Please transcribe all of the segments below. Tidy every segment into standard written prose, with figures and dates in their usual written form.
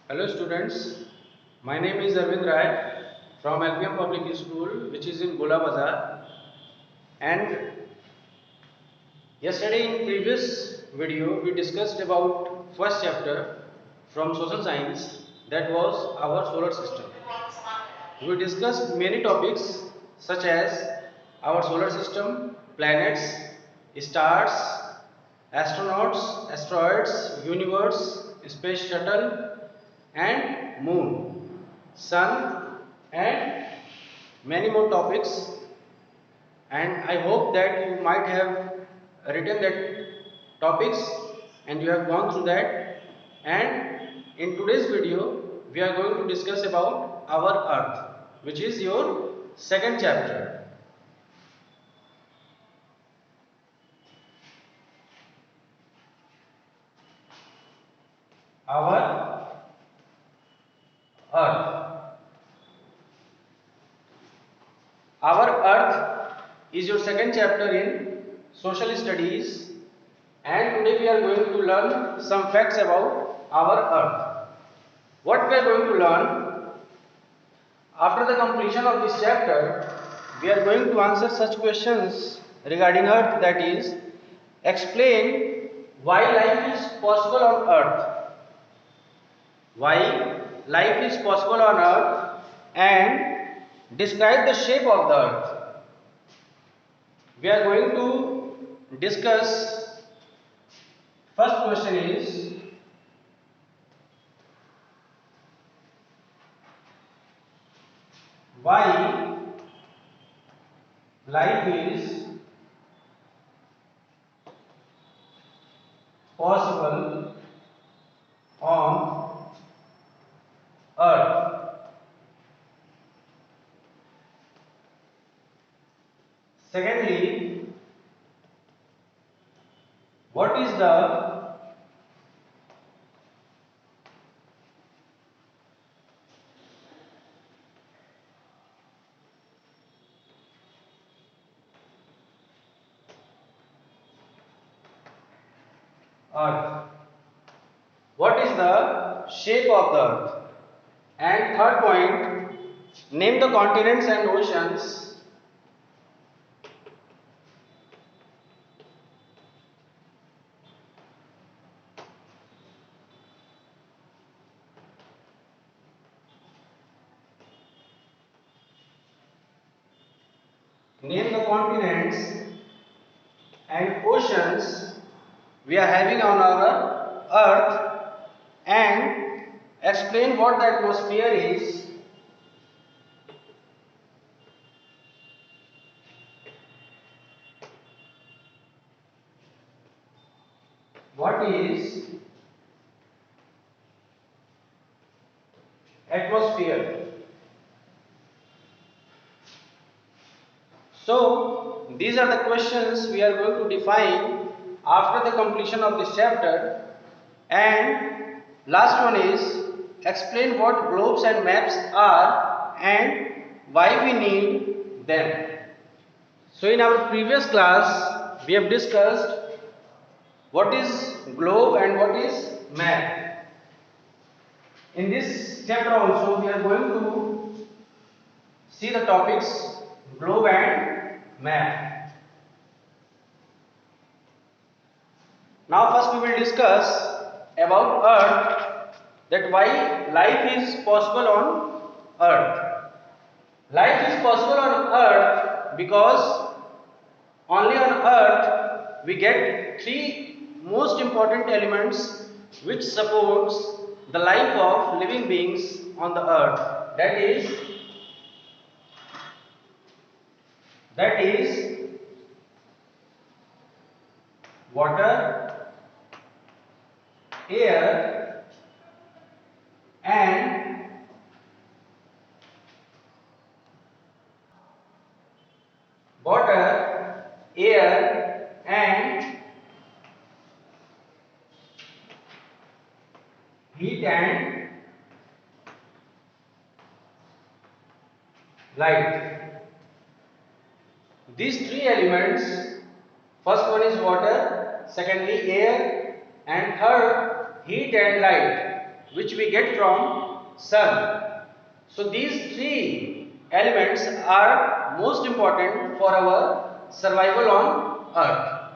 Hello students, my name is Arvind Rai from LPM Public School which is in Gola Bazar, and yesterday in previous video we discussed about first chapter from social science, that was our solar system. We discussed many topics such as our solar system, planets, stars, astronauts, asteroids, universe, space shuttle and moon, sun and many more topics, and I hope that you might have written that topics and you have gone through that. And in today's video we are going to discuss about our earth, which is your second chapter. Our earth. Our earth is your second chapter in social studies, and today we are going to learn some facts about our earth. What we are going to learn after the completion of this chapter, we are going to answer such questions regarding earth, that is, explain why life is possible on earth, why life is possible on earth, and describe the shape of the earth. We are going to discuss. First question is, why life is possible on earth. Secondly, what is the earth? What is the shape of the earth? And third point, name the continents and oceans. Name the continents and oceans we are having on our earth, and explain what the atmosphere is. What is atmosphere? So these are the questions we are going to define after the completion of this chapter. And last one is, explain what globes and maps are and why we need them. So in our previous class we have discussed what is globe and what is map. In this chapter also we are going to see the topics globe and map. Now first we will discuss about earth, that why life is possible on earth. Life is possible on earth because only on earth we get three most important elements which supports the life of living beings on the earth. That is water, air and water, air and heat and light. These three elements, first one is water, secondly air and third heat and light. which we get from sun. So these three elements are most important for our survival on Earth.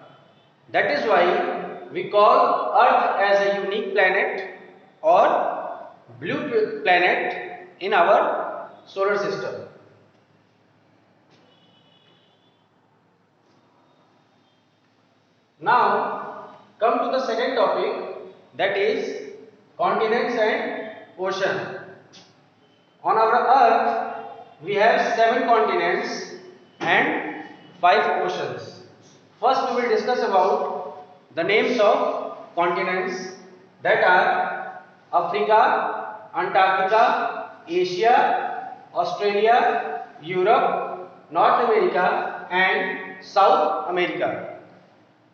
That is why we call Earth as a unique planet or blue planet in our solar system. Now come to the second topic, that is continents and ocean. On our Earth we have 7 continents and 5 oceans. First we will discuss about the names of continents, that are Africa, Antarctica, Asia, Australia, Europe, North America and South America.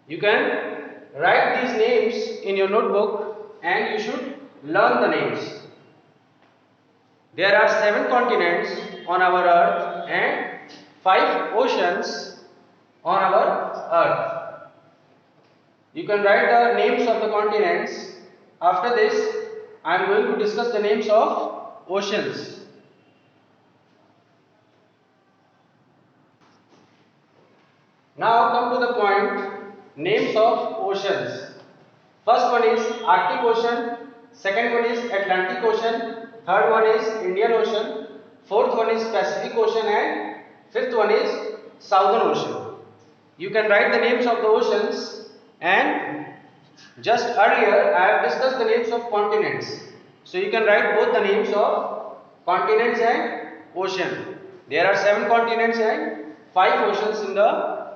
You can write these names in your notebook and you should learn the names. There are 7 continents on our Earth and 5 oceans on our Earth. You can write the names of the continents. After this, I am going to discuss the names of oceans. Now come to the point, names of oceans. First one is Arctic Ocean, second one is Atlantic Ocean, third one is Indian Ocean, fourth one is Pacific Ocean and fifth one is Southern Ocean. You can write the names of the oceans, and just earlier I have discussed the names of continents. So you can write both the names of continents and ocean. There are 7 continents and 5 oceans in the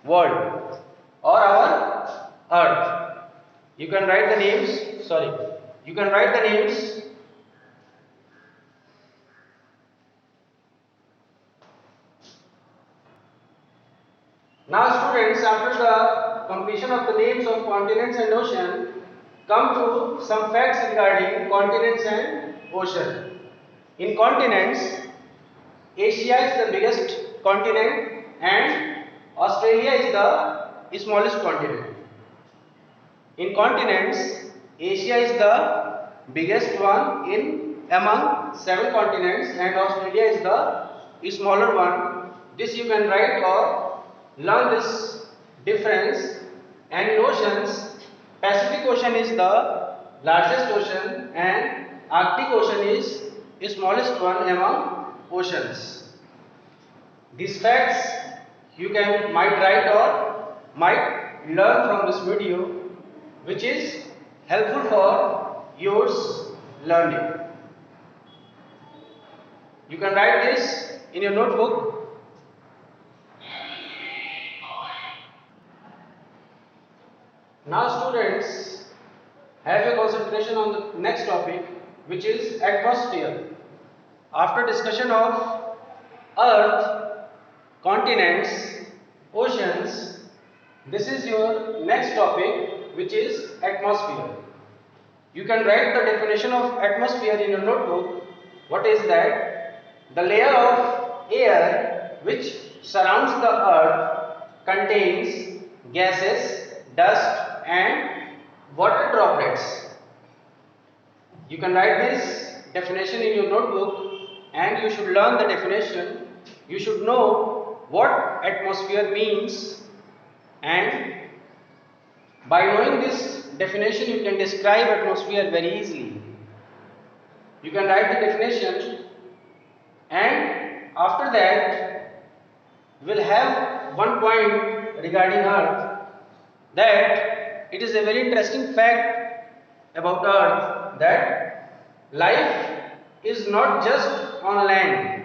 world or our Earth. You can write the names, you can write the names Now students, after the completion of the names of continents and ocean, come to some facts regarding continents and ocean. In continents, Asia is the biggest continent and Australia is the smallest continent. In continents, Asia is the biggest one among 7 continents and Australia is the smaller one. This you can write or learn this difference. And in oceans, Pacific Ocean is the largest ocean and Arctic Ocean is the smallest one among oceans. These facts you might write or might learn from this video, which is helpful for yours learning. You can write this in your notebook. Now students, have your concentration on the next topic, which is atmosphere. After discussion of Earth, continents, oceans, this is your next topic, which is atmosphere. You can write the definition of atmosphere in your notebook. What is that? The layer of air which surrounds the Earth contains gases, dust and water droplets. You can write this definition in your notebook and you should learn the definition. You should know what atmosphere means, and by knowing this definition you can describe atmosphere very easily. You can write the definition, and after that we will have one point regarding Earth, that it is a very interesting fact about Earth that life is not just on land.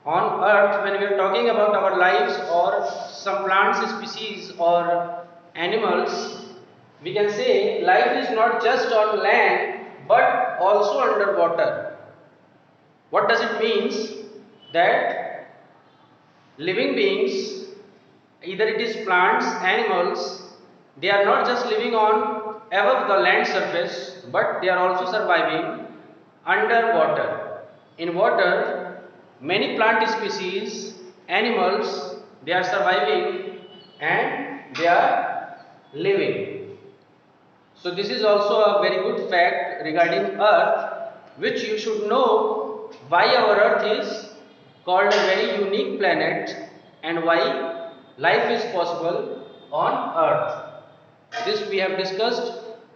On Earth, when we are talking about our lives or some plants species or animals, we can say life is not just on land but also underwater. What does it mean? That living beings, either it is plants, animals, they are not just living on above the land surface, but they are also surviving underwater. In water, many plant species, animals, they are surviving and they are living. So this is also a very good fact regarding Earth, which you should know why our Earth is called a very unique planet and why life is possible on Earth. This we have discussed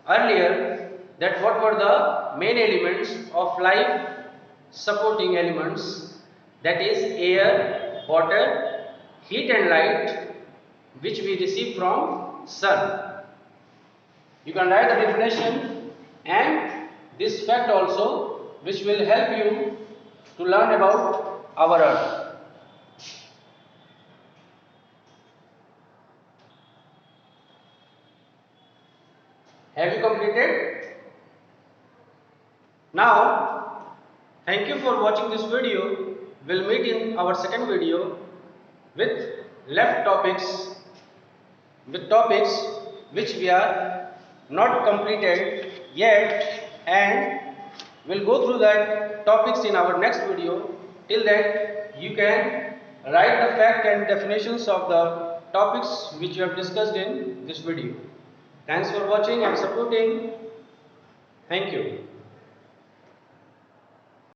earlier, that what were the main elements of life supporting elements, that is air, water, heat and light, which we receive from sun. You can write the definition and this fact also, which will help you to learn about our Earth. Have you completed? Now, thank you for watching this video. We'll meet in our second video with left topics, which we are not completed yet, and we'll go through that topics in our next video. Till that, you can write the fact and definitions of the topics which you have discussed in this video. Thanks for watching and supporting. Thank you.